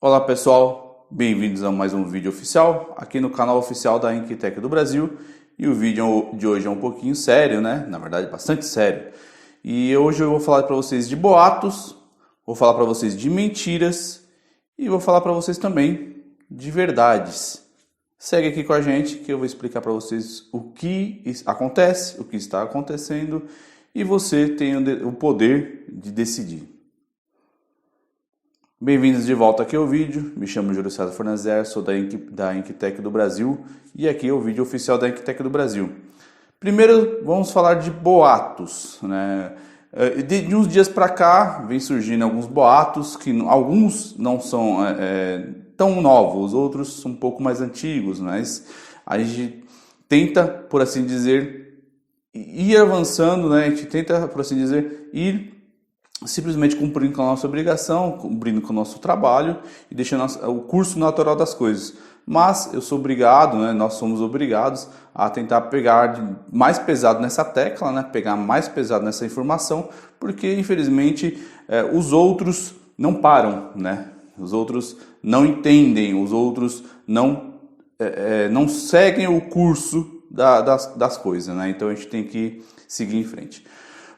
Olá pessoal, bem-vindos a mais um vídeo oficial aqui no canal oficial da Inktec do Brasil. E o vídeo de hoje é um pouquinho sério, né? Na verdade, bastante sério. E hoje eu vou falar para vocês de boatos, vou falar para vocês de mentiras e vou falar para vocês também de verdades. Segue aqui com a gente que eu vou explicar para vocês o que acontece, o que está acontecendo e você tem o poder de decidir. Bem-vindos de volta aqui ao vídeo, me chamo Júlio César Fornazer, sou da Inktec do Brasil e aqui é o vídeo oficial da Inktec do Brasil. Primeiro vamos falar de boatos, né? De uns dias para cá vem surgindo alguns boatos, que alguns não são tão novos, outros são um pouco mais antigos, mas a gente tenta, por assim dizer, ir avançando, né? A gente tenta, por assim dizer, ir simplesmente cumprindo com a nossa obrigação, cumprindo com o nosso trabalho e deixando o curso natural das coisas. Mas eu sou obrigado, né, nós somos obrigados a tentar pegar mais pesado nessa tecla, né, pegar mais pesado nessa informação, porque infelizmente os outros não param, né, os outros não entendem, os outros não seguem o curso das coisas, né, então a gente tem que seguir em frente.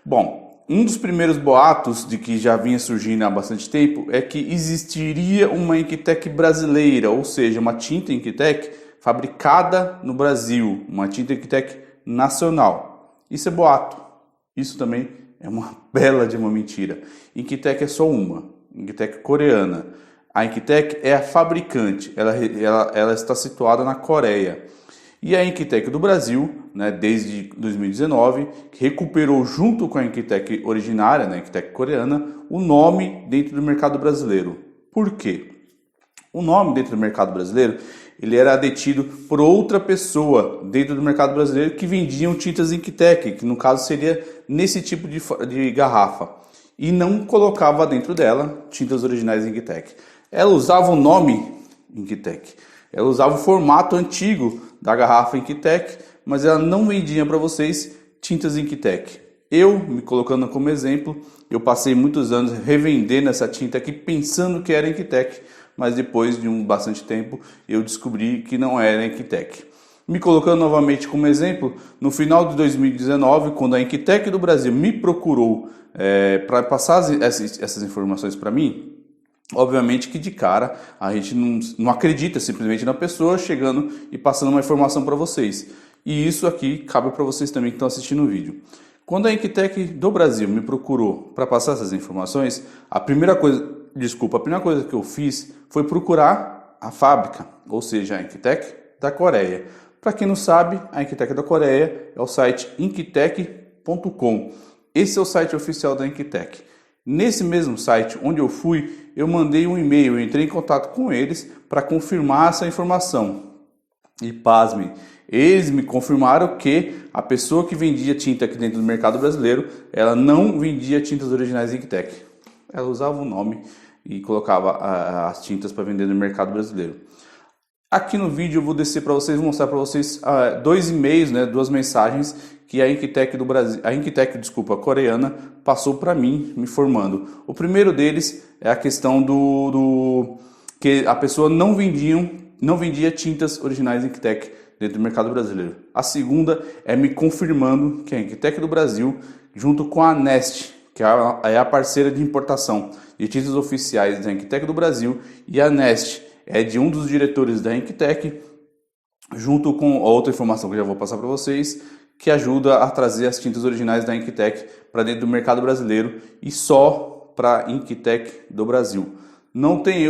Bom, um dos primeiros boatos de que já vinha surgindo há bastante tempo é que existiria uma Inktec brasileira, ou seja, uma tinta Inktec fabricada no Brasil, uma tinta Inktec nacional. Isso é boato. Isso também é uma bela de uma mentira. Inktec é só uma, Inktec coreana. A Inktec é a fabricante, ela está situada na Coreia. E a Inktec do Brasil, né, desde 2019, recuperou junto com a Inktec originária, né, Inktec coreana, o nome dentro do mercado brasileiro. Por quê? O nome dentro do mercado brasileiro ele era detido por outra pessoa dentro do mercado brasileiro que vendiam tintas Inktec, que no caso seria nesse tipo de garrafa, e não colocava dentro dela tintas originais Inktec. Ela usava o nome Inktec, ela usava o formato antigo da garrafa Inktec, mas ela não vendia para vocês tintas Inktec. Eu, me colocando como exemplo, eu passei muitos anos revendendo essa tinta aqui pensando que era Inktec, mas depois de bastante tempo eu descobri que não era Inktec. Me colocando novamente como exemplo, no final de 2019, quando a Inktec do Brasil me procurou para passar essas informações para mim, obviamente que de cara a gente não acredita simplesmente na pessoa chegando e passando uma informação para vocês. E isso aqui cabe para vocês também que estão assistindo o vídeo. Quando a Inktec do Brasil me procurou para passar essas informações, a primeira coisa que eu fiz foi procurar a fábrica, ou seja, a Inktec da Coreia. Para quem não sabe, a Inktec da Coreia é o site inktec.com. Esse é o site oficial da Inktec. Nesse mesmo site onde eu fui, eu mandei um e-mail, eu entrei em contato com eles para confirmar essa informação. E pasmem, eles me confirmaram que a pessoa que vendia tinta aqui dentro do mercado brasileiro, ela não vendia tintas originais Inktec. Ela usava o nome e colocava as tintas para vender no mercado brasileiro. Aqui no vídeo eu vou descer para vocês, vou mostrar para vocês dois e-mails, né, duas mensagens que a Inktec do Brasil, coreana passou para mim, me informando. O primeiro deles é a questão que a pessoa não vendia tintas originais Inktec dentro do mercado brasileiro. A segunda é me confirmando que a Inktec do Brasil, junto com a Nest, que é a parceira de importação de tintas oficiais da Inktec do Brasil, e a Nest é de um dos diretores da Inktec, junto com outra informação que eu já vou passar para vocês, que ajuda a trazer as tintas originais da Inktec para dentro do mercado brasileiro e só para a Inktec do Brasil. Não tem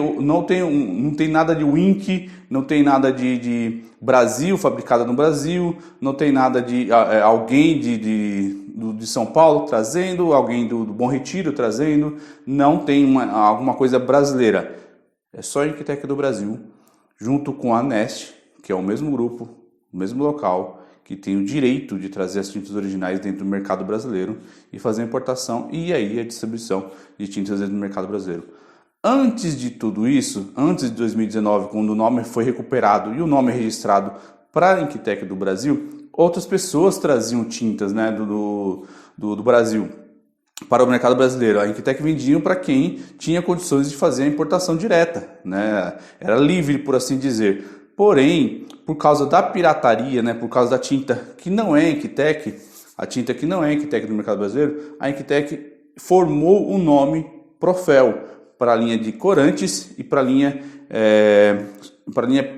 nada de Wink, não tem nada de Brasil, fabricada no Brasil, não tem nada de alguém de São Paulo trazendo, alguém do Bom Retiro trazendo, não tem alguma coisa brasileira. É só a Inktec do Brasil, junto com a Nest, que é o mesmo grupo, o mesmo local, que tem o direito de trazer as tintas originais dentro do mercado brasileiro e fazer a importação e aí a distribuição de tintas dentro do mercado brasileiro. Antes de tudo isso, antes de 2019, quando o nome foi recuperado e o nome registrado para a Inktec do Brasil, outras pessoas traziam tintas, né, do Brasil. para o mercado brasileiro. A Inktec vendia para quem tinha condições de fazer a importação direta, né? Era livre, por assim dizer. Porém, por causa da pirataria, né? Por causa da tinta que não é Inktec, a tinta que não é Inktec do mercado brasileiro, a Inktec formou o nome Profel para a linha de corantes e para a linha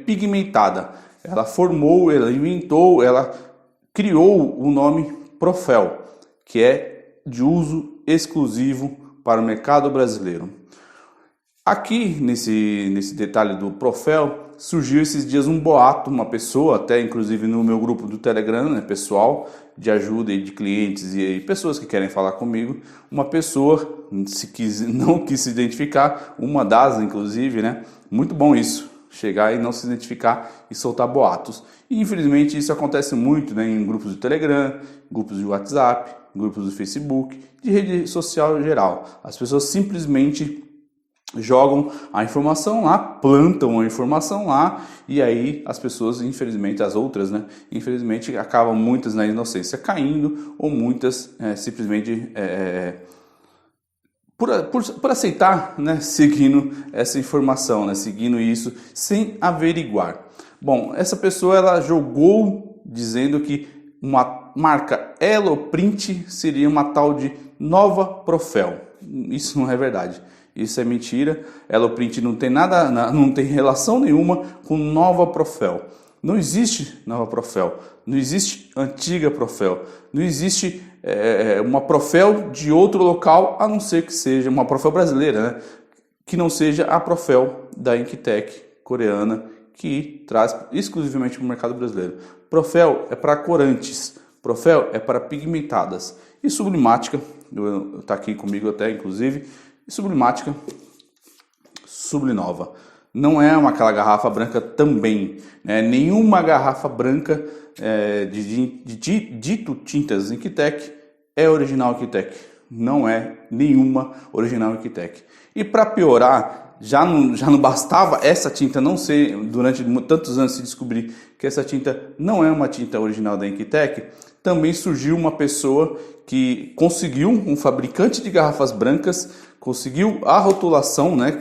pigmentada. Ela formou, ela inventou, ela criou o nome Profel, que é de uso exclusivo para o mercado brasileiro. Aqui, nesse detalhe do Profel, surgiu esses dias um boato, uma pessoa, até inclusive no meu grupo do Telegram, né, pessoal, de ajuda e de clientes e pessoas que querem falar comigo, uma pessoa não quis se identificar, uma das inclusive, né, muito bom isso, chegar e não se identificar e soltar boatos. E infelizmente isso acontece muito, né, em grupos do Telegram, grupos de WhatsApp, grupos do Facebook, de rede social em geral. As pessoas simplesmente jogam a informação lá, plantam a informação lá, e aí as pessoas, infelizmente, as outras, né, infelizmente acabam muitas na inocência caindo, ou muitas simplesmente por aceitar, né, seguindo essa informação, né, seguindo isso sem averiguar. Bom, essa pessoa ela jogou dizendo que uma marca Eloprint seria uma tal de Nova Profel. Isso não é verdade. Isso é mentira. Eloprint não tem nada, não tem relação nenhuma com Nova Profel. Não existe Nova Profel. Não existe antiga Profel. Não existe uma Profel de outro local, a não ser que seja uma Profel brasileira, né? Que não seja a Profel da Inktec coreana, que traz exclusivamente para o mercado brasileiro. Profel é para corantes, Profel é para pigmentadas. E sublimática, está aqui comigo até inclusive, e sublimática, Sublinova. Não é aquela garrafa branca também, né? Nenhuma garrafa branca dito tintas Inktec é original Inktec. Não é nenhuma original Inktec. E para piorar, já não bastava essa tinta não ser, durante tantos anos se descobrir que essa tinta não é uma tinta original da Inktec, também surgiu uma pessoa que conseguiu, um fabricante de garrafas brancas, conseguiu a rotulação, né,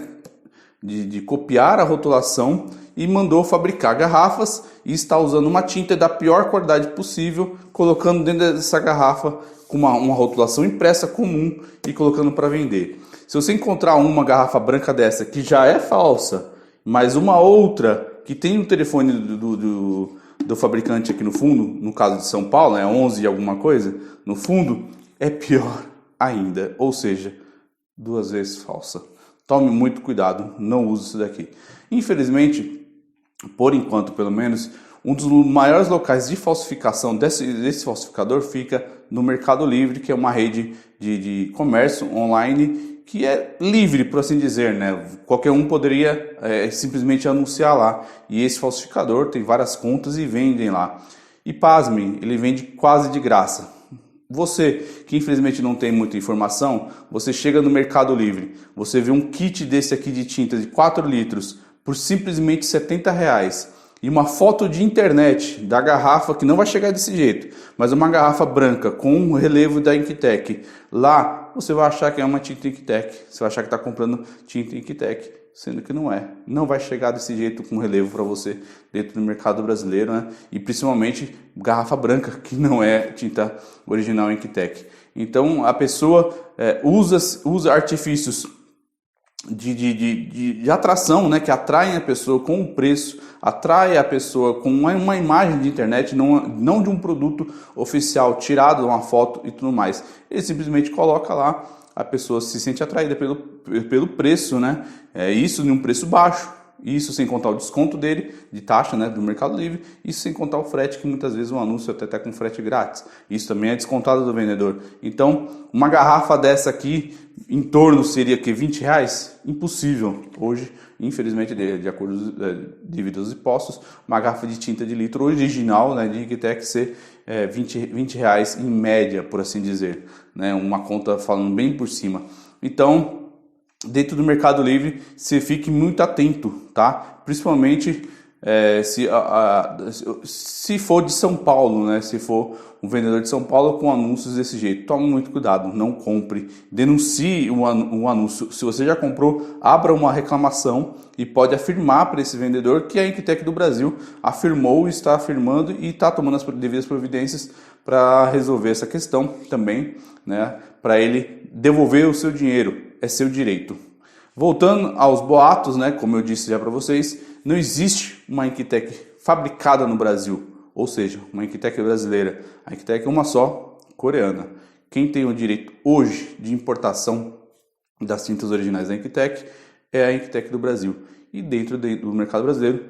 de copiar a rotulação e mandou fabricar garrafas e está usando uma tinta da pior qualidade possível, colocando dentro dessa garrafa com uma rotulação impressa comum e colocando para vender. Se você encontrar uma garrafa branca dessa que já é falsa, mas uma outra que tem o telefone do fabricante aqui no fundo, no caso de São Paulo, né, 11 e alguma coisa, no fundo, é pior ainda, ou seja, 2 vezes falsa. Tome muito cuidado, não use isso daqui. Infelizmente, por enquanto pelo menos, um dos maiores locais de falsificação desse falsificador fica no Mercado Livre, que é uma rede de comércio online que é livre, por assim dizer, né? Qualquer um poderia simplesmente anunciar lá. E esse falsificador tem várias contas e vendem lá. E pasmem, ele vende quase de graça. Você que infelizmente não tem muita informação, você chega no Mercado Livre, você vê um kit desse aqui de tinta de 4 litros por simplesmente R$70 e uma foto de internet da garrafa, que não vai chegar desse jeito, mas uma garrafa branca com um relevo da Inktec, lá você vai achar que é uma tinta Inktec, você vai achar que está comprando tinta Inktec, sendo que não é. Não vai chegar desse jeito com relevo para você dentro do mercado brasileiro, né? E principalmente garrafa branca, que não é tinta original Inktec. Então a pessoa usa artifícios de atração, né, que atraem a pessoa com o preço, atrai a pessoa com uma imagem de internet, não de um produto oficial tirado de uma foto e tudo mais. Ele simplesmente coloca lá, a pessoa se sente atraída pelo preço, né? Isso em um preço baixo, isso sem contar o desconto dele, de taxa, né, do Mercado Livre, isso sem contar o frete, que muitas vezes o anúncio até está com frete grátis. Isso também é descontado do vendedor. Então, uma garrafa dessa aqui, em torno seria que R$20? Impossível. Hoje, infelizmente, de acordo devido aos impostos, uma garrafa de tinta de litro original, né, de Inktec ser R$20 em média, por assim dizer, né, uma conta falando bem por cima. Então, dentro do Mercado Livre, você fique muito atento, tá? Principalmente se for de São Paulo, né? Se for um vendedor de São Paulo com anúncios desse jeito, tome muito cuidado, não compre, denuncie um anúncio. Se você já comprou, abra uma reclamação e pode afirmar para esse vendedor que a Inktec do Brasil afirmou, está afirmando e está tomando as devidas providências para resolver essa questão também, né? Para ele devolver o seu dinheiro, é seu direito. Voltando aos boatos, né? Como eu disse já para vocês, não existe uma Inktec fabricada no Brasil, ou seja, uma Inktec brasileira. A Inktec é uma só, coreana. Quem tem o direito hoje de importação das tintas originais da Inktec é a Inktec do Brasil. E dentro do mercado brasileiro,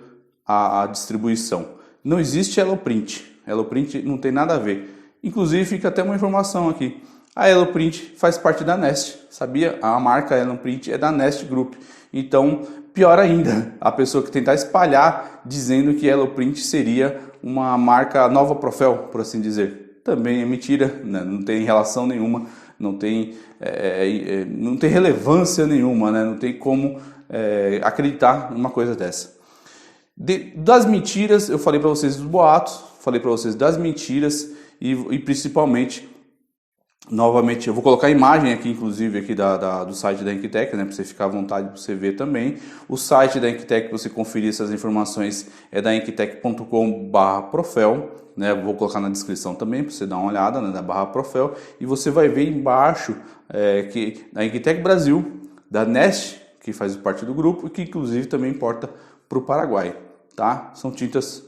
a distribuição. Não existe Eloprint. Eloprint não tem nada a ver. Inclusive, fica até uma informação aqui. A Eloprint faz parte da Nest, sabia? A marca Eloprint é da Nest Group. Então, pior ainda, a pessoa que tentar espalhar dizendo que Eloprint seria uma marca nova Profel, por assim dizer. Também é mentira, né? Não tem relação nenhuma, não tem relevância nenhuma, né? Não tem como acreditar numa coisa dessa. Das mentiras, eu falei para vocês dos boatos, falei para vocês das mentiras e principalmente, novamente, eu vou colocar a imagem aqui, inclusive, aqui do site da Inktec, né, para você ficar à vontade para você ver também. O site da Inktec, para você conferir essas informações, é da inktec.com/profel, né, vou colocar na descrição também, para você dar uma olhada, né, da /profel, e você vai ver embaixo que da Inktec Brasil, da Nest, que faz parte do grupo, e que inclusive também importa para o Paraguai, tá? São tintas,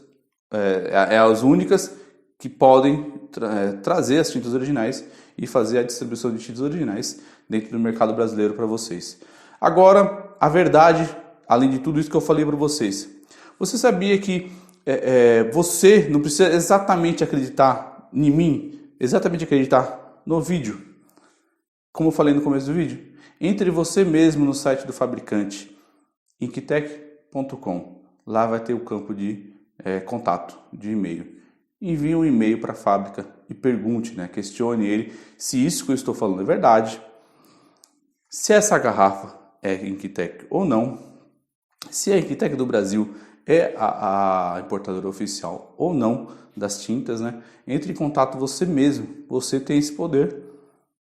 as únicas que podem trazer as tintas originais e fazer a distribuição de tintas originais dentro do mercado brasileiro para vocês. Agora, a verdade, além de tudo isso que eu falei para vocês, você sabia que você não precisa exatamente acreditar em mim, exatamente acreditar no vídeo, como eu falei no começo do vídeo? Entre você mesmo no site do fabricante, inktec.com, lá vai ter o campo de contato, de e-mail. Envie um e-mail para a fábrica e pergunte, né, questione ele se isso que eu estou falando é verdade, se essa garrafa é Inktec ou não, se a Inktec do Brasil é a importadora oficial ou não das tintas, né? Entre em contato você mesmo, você tem esse poder,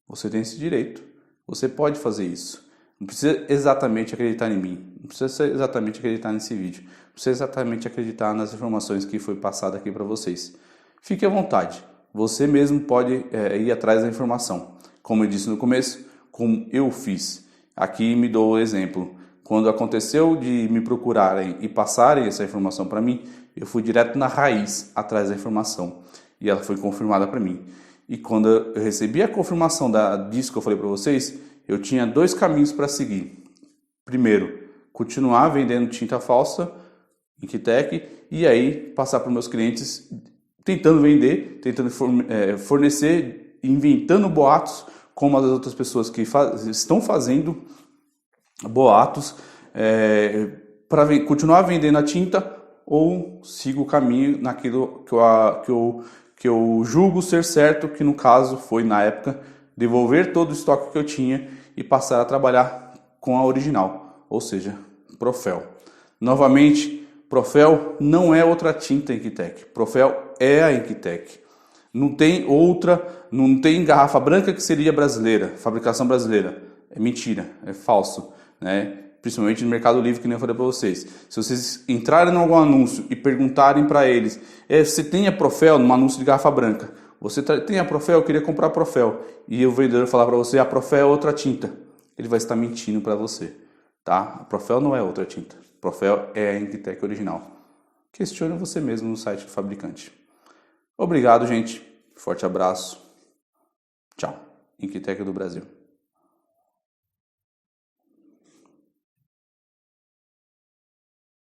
você tem esse direito, você pode fazer isso. Não precisa exatamente acreditar em mim, não precisa exatamente acreditar nesse vídeo, não precisa exatamente acreditar nas informações que foi passada aqui para vocês. Fique à vontade, você mesmo pode ir atrás da informação. Como eu disse no começo, como eu fiz. Aqui me dou o exemplo. Quando aconteceu de me procurarem e passarem essa informação para mim, eu fui direto na raiz atrás da informação e ela foi confirmada para mim. E quando eu recebi a confirmação disso que eu falei para vocês, eu tinha dois caminhos para seguir. Primeiro, continuar vendendo tinta falsa, Inktec, e aí passar para os meus clientes tentando vender, tentando fornecer, inventando boatos, como as outras pessoas que estão fazendo boatos para continuar vendendo a tinta, ou sigo o caminho naquilo que eu julgo ser certo, que no caso foi, na época, devolver todo o estoque que eu tinha e passar a trabalhar com a original, ou seja, Profel. Novamente, Profel não é outra tinta Inktec, Profel é a Inktec. Não tem outra, não tem garrafa branca que seria brasileira, fabricação brasileira. É mentira, é falso, né? Principalmente no Mercado Livre, que nem eu falei para vocês. Se vocês entrarem em algum anúncio e perguntarem para eles, você tem a Profel num anúncio de garrafa branca? Você tem a Profel? Eu queria comprar a Profel. E o vendedor falar para você, a Profel é outra tinta. Ele vai estar mentindo para você, tá? A Profel não é outra tinta. Profel é a Inktec original. Questione você mesmo no site do fabricante. Obrigado, gente. Forte abraço. Tchau. Inktec do Brasil.